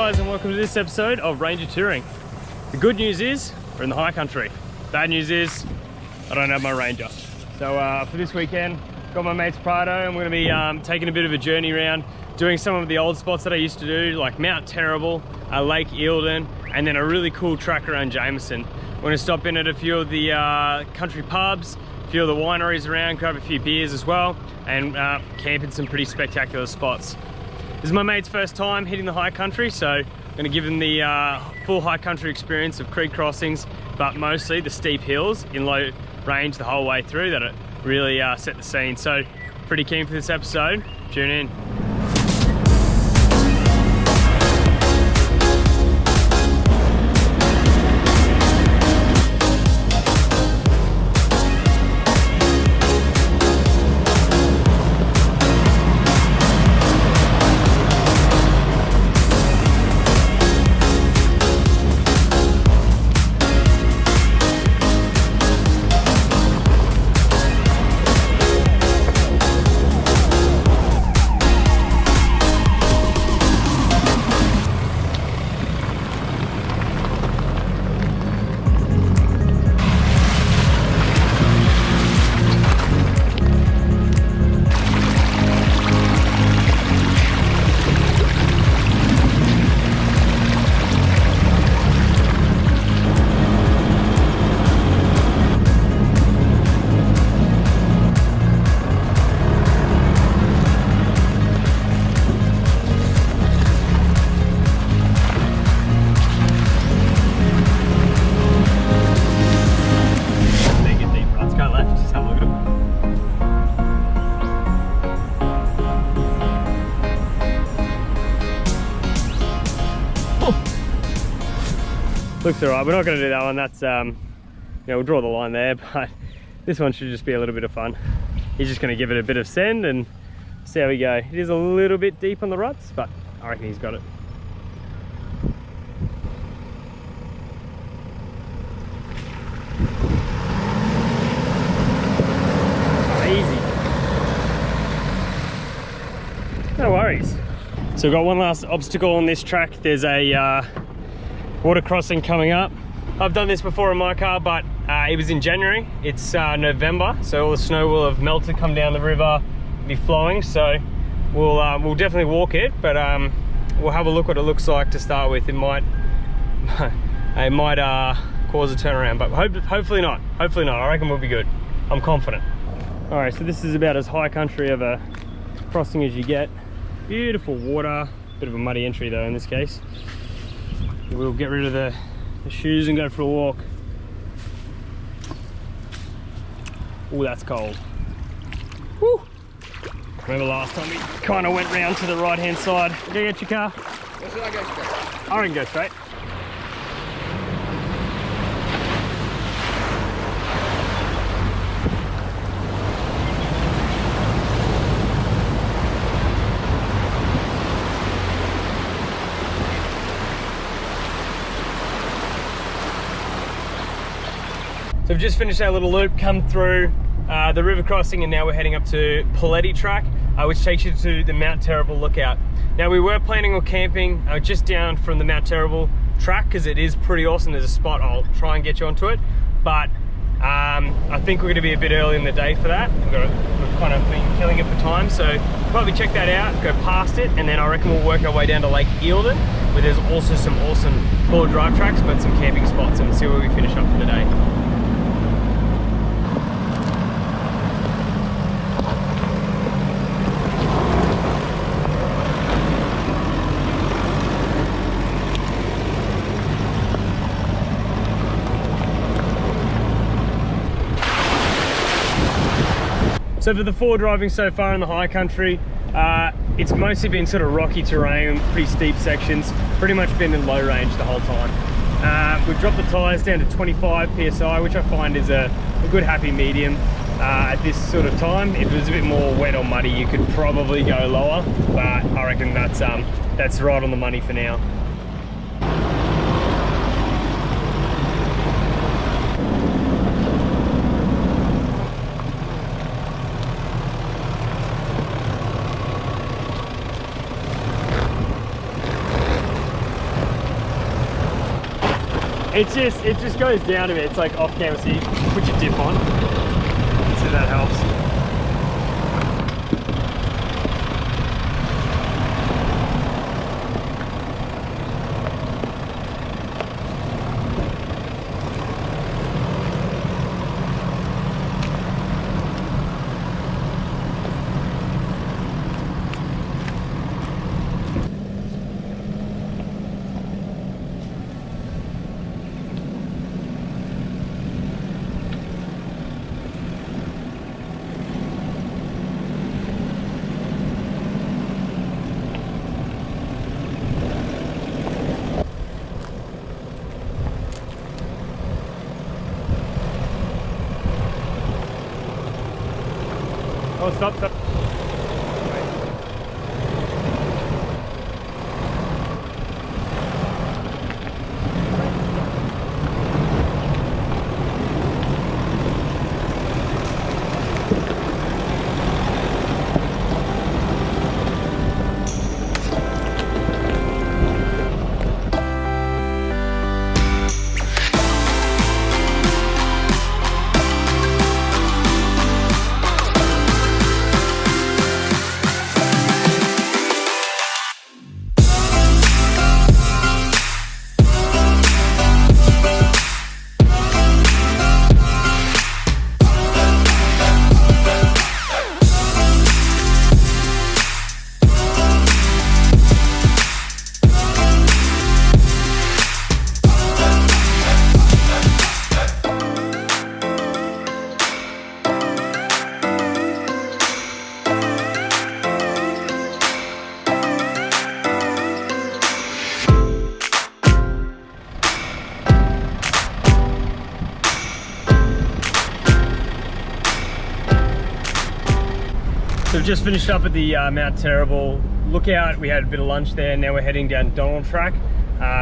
guys, and welcome to this episode of Ranger Touring. The good news is we're in the high country. Bad news is I don't have my Ranger. So for this weekend, got my mate's Prado, and we're going to be taking a bit of a journey around, doing some of the old spots that I used to do, like Mount Terrible, Lake Eildon, and then a really cool track around Jameson. We're going to stop in at a few of the country pubs, a few of the wineries around, grab a few beers as well, and camp in some pretty spectacular spots. This is my mate's first time hitting the high country, so I'm going to give him the full high country experience of creek crossings, but mostly the steep hills in low range the whole way through that it really set the scene. So pretty keen for this episode. Tune in. Looks alright. We're not going to do that one. That's we'll draw the line there, but this one should just be a little bit of fun. He's just going to give it a bit of send and see how we go. It is a little bit deep on the ruts, but I reckon he's got it. Easy. No worries. So we've got one last obstacle on this track. There's a water crossing coming up. I've done this before in my car, but it was in January. It's November, so all the snow will have melted, come down the river, be flowing. So we'll definitely walk it, but we'll have a look what it looks like to start with. It might cause a turnaround, but hopefully not. Hopefully not. I reckon we'll be good. I'm confident. All right, so this is about as high country of a crossing as you get. Beautiful water, bit of a muddy entry though in this case. We'll get rid of the shoes and go for a walk. Oh, that's cold. Woo! Remember last time we kind of went round to the right hand side. Go get your car. Or should I go straight? I can go straight. So we've just finished our little loop, come through the river crossing, and now we're heading up to Paletti Track, which takes you to the Mount Terrible lookout. Now we were planning on camping just down from the Mount Terrible track because it is pretty awesome. There's a spot, I'll try and get you onto it, but I think we're going to be a bit early in the day for that. We've kind of been killing it for time, so probably check that out, go past it, and then I reckon we'll work our way down to Lake Eildon, where there's also some awesome four-wheel drive tracks, but some camping spots, and see where we finish up for the day. So for the four driving so far in the high country, it's mostly been sort of rocky terrain, pretty steep sections, pretty much been in low range the whole time. We've dropped the tyres down to 25 PSI, which I find is a good happy medium at this sort of time. If it was a bit more wet or muddy, you could probably go lower, but I reckon that's right on the money for now. it just goes down a bit. It's like off camera, so you put your dip on. So that helps. Oh, stop. So we've just finished up at the Mount Terrible lookout. We had a bit of lunch there. Now we're heading down Donald Track,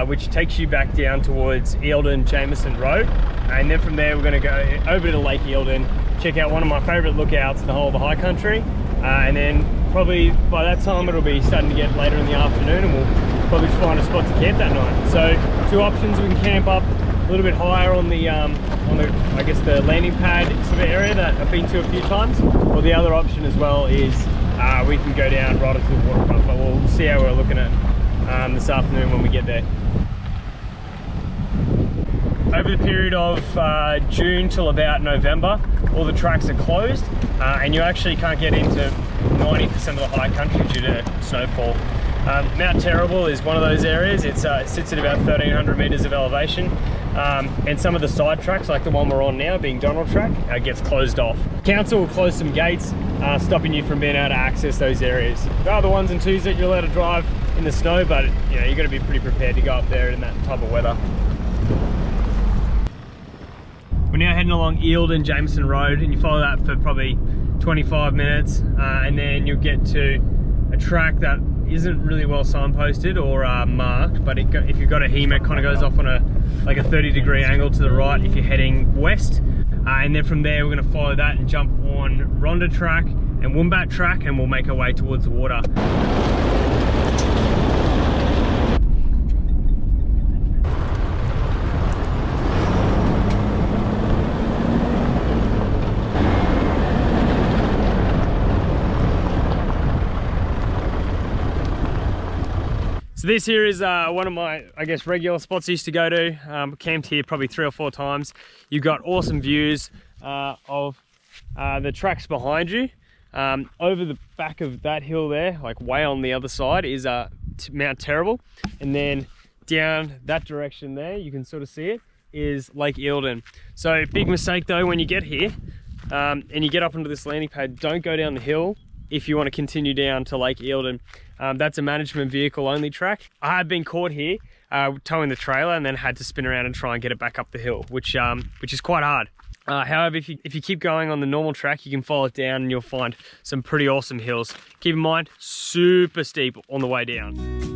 which takes you back down towards Eildon, Jameson Road. And then from there, we're going to go over to Lake Eildon, check out one of my favourite lookouts in the whole of the High Country. And then probably by that time, it'll be starting to get later in the afternoon and we'll probably find a spot to camp that night. So two options: we can camp up a little bit higher on the I guess the landing pad sort of area that I've been to a few times, or the other option as well is we can go down right onto the waterfront, but we'll see how we're looking at this afternoon when we get there. Over the period of June till about November, all the tracks are closed and you actually can't get into 90% of the high country due to snowfall. Mount Terrible is one of those areas. It sits at about 1,300 meters of elevation, and some of the side tracks, like the one we're on now, being Donald Track, gets closed off. Council will close some gates, stopping you from being able to access those areas. There are the ones and twos that you're allowed to drive in the snow, but you know, you've got to be pretty prepared to go up there in that type of weather. We're now heading along Eildon, Jameson Road, and you follow that for probably 25 minutes, and then you'll get to a track that isn't really well signposted or marked, but if you've got a HEMA, it kind of goes off on a 30-degree angle to the right if you're heading west, and then from there we're going to follow that and jump on Rhondda Track and Wombat Track, and we'll make our way towards the water. So this here is one of my, I guess, regular spots I used to go to. Camped here probably 3 or 4 times. You've got awesome views of the tracks behind you. Over the back of that hill there, like way on the other side, is Mount Terrible. And then down that direction there, you can sort of see it, is Lake Eildon. So big mistake though, when you get here and you get up onto this landing pad, don't go down the hill if you want to continue down to Lake Eildon. That's a management vehicle only track. I have been caught here towing the trailer and then had to spin around and try and get it back up the hill, which is quite hard. However, if you keep going on the normal track, you can follow it down and you'll find some pretty awesome hills. Keep in mind, super steep on the way down.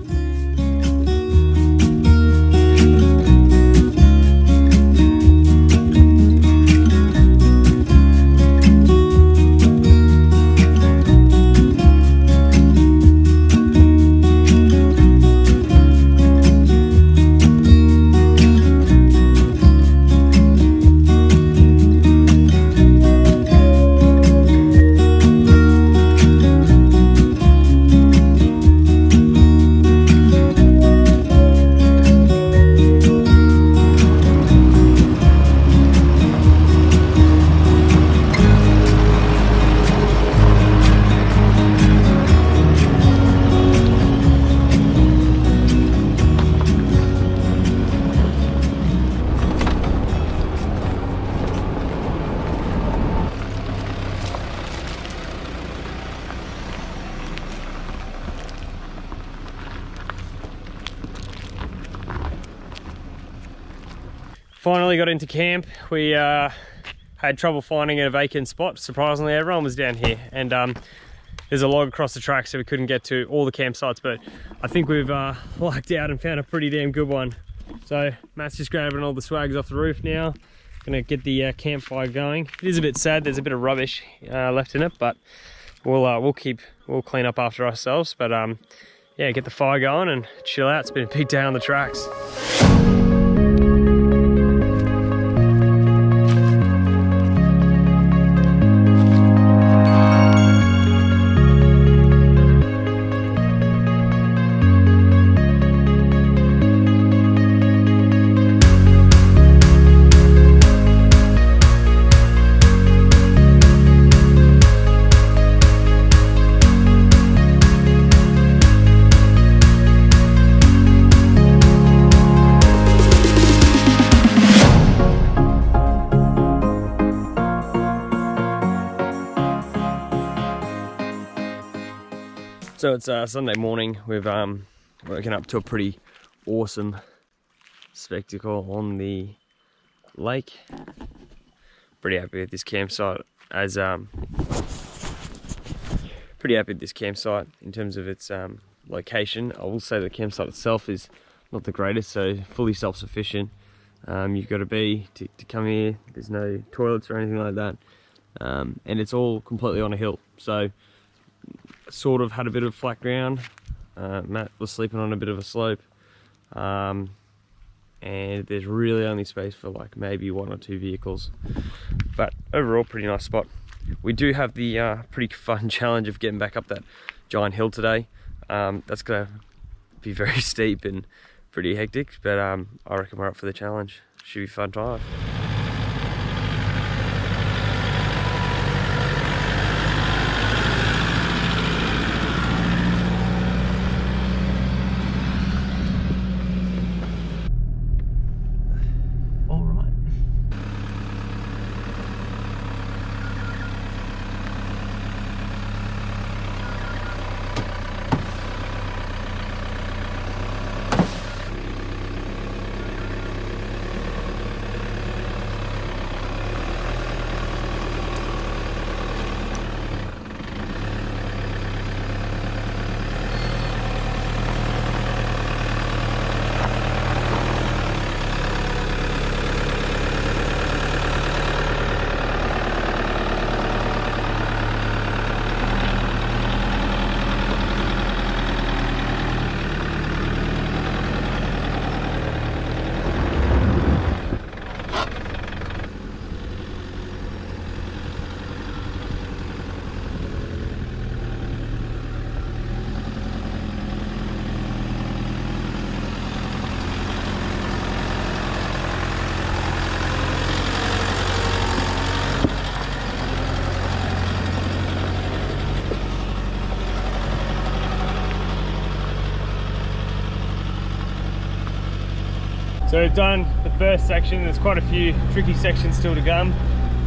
Finally got into camp. We had trouble finding a vacant spot. Surprisingly, everyone was down here, and there's a log across the track, so we couldn't get to all the campsites, but I think we've lucked out and found a pretty damn good one. So Matt's just grabbing all the swags off the roof now. Gonna get the campfire going. It is a bit sad, there's a bit of rubbish left in it, but we'll clean up after ourselves. But yeah, get the fire going and chill out. It's been a big day on the tracks. So it's Sunday morning. We've woken up to a pretty awesome spectacle on the lake. Pretty happy with this campsite in terms of its location. I will say the campsite itself is not the greatest, so fully self-sufficient. You've got to be to come here. There's no toilets or anything like that, and it's all completely on a hill. So sort of had a bit of flat ground. Matt was sleeping on a bit of a slope, and there's really only space for like maybe 1 or 2 vehicles, but overall pretty nice spot. We do have the pretty fun challenge of getting back up that giant hill today. That's gonna be very steep and pretty hectic, but I reckon we're up for the challenge. Should be fun time. So we've done the first section. There's quite a few tricky sections still to come.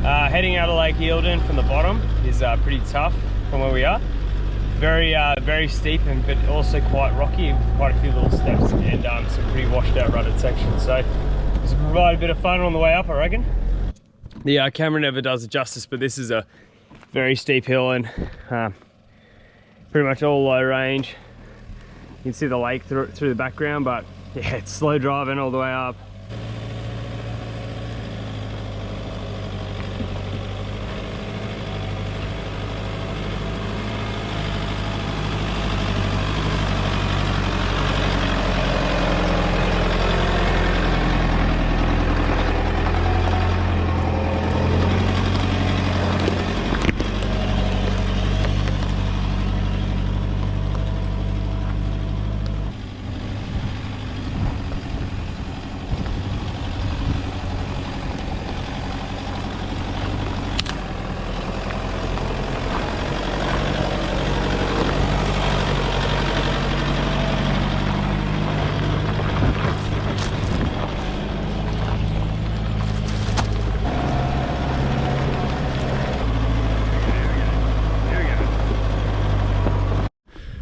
Heading out of Lake Eildon from the bottom is pretty tough from where we are. Very steep, but also quite rocky, with quite a few little steps and some pretty washed out rutted sections. So this will provide a bit of fun on the way up, I reckon. The camera never does it justice, but this is a very steep hill and pretty much all low range. You can see the lake through the background, but yeah, it's slow driving all the way up.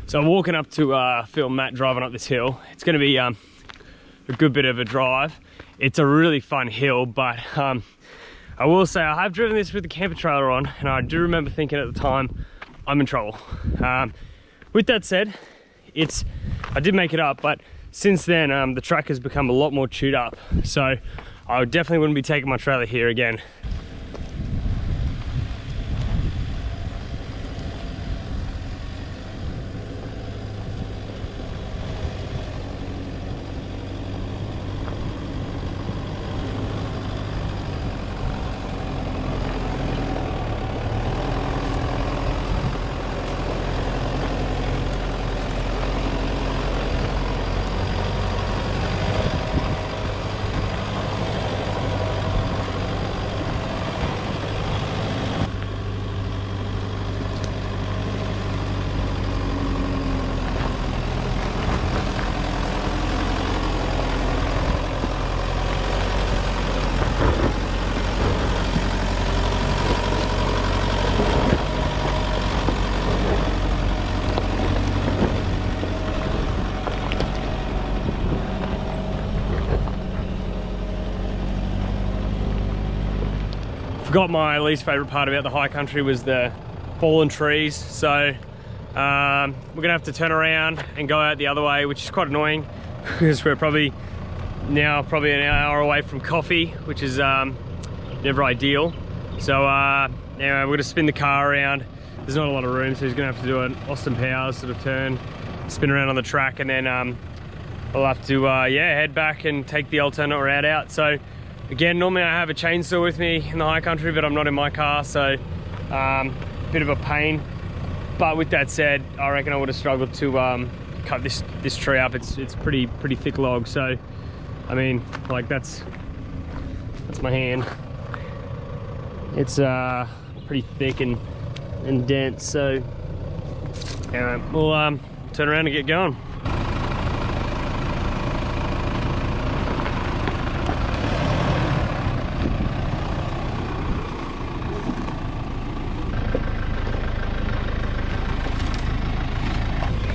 So I'm walking up to film Matt driving up this hill. It's going to be a good bit of a drive. It's a really fun hill, but I will say I have driven this with the camper trailer on, and I do remember thinking at the time, I'm in trouble. With that said, I did make it up, but since then the track has become a lot more chewed up, so I definitely wouldn't be taking my trailer here again. Forgot my least favorite part about the high country was the fallen trees, so we're gonna have to turn around and go out the other way, which is quite annoying because we're probably an hour away from coffee, which is never ideal. So anyway, we're gonna spin the car around. There's not a lot of room, so he's gonna have to do an Austin Powers sort of turn, spin around on the track, and then we'll have to head back and take the alternate route out. So again, normally I have a chainsaw with me in the high country, but I'm not in my car, so bit of a pain. But with that said, I reckon I would have struggled to cut this tree up. It's pretty thick log, so I mean, like that's my hand. It's pretty thick and dense, so anyway, we'll turn around and get going.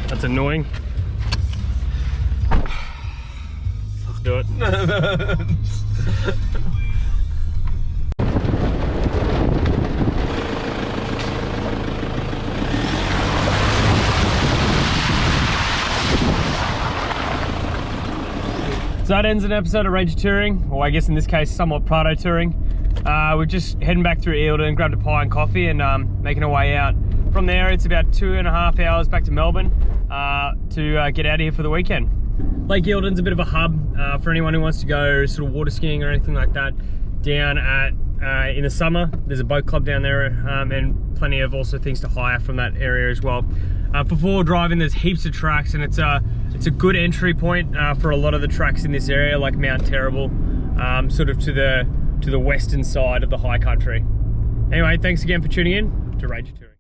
That's annoying. Let's do it. So that ends an episode of Ranger Touring, or I guess in this case somewhat Prado touring. We're just heading back through Eildon, grabbed a pie and coffee, and making our way out. From there it's about 2.5 hours back to Melbourne to get out of here for the weekend. Lake Eildon's a bit of a hub for anyone who wants to go sort of water skiing or anything like that. Down at in the summer, there's a boat club down there, and plenty of also things to hire from that area as well. For four-wheel driving, there's heaps of tracks, and it's a good entry point for a lot of the tracks in this area, like Mount Terrible, sort of to the western side of the high country. Anyway, thanks again for tuning in to Ranger Touring.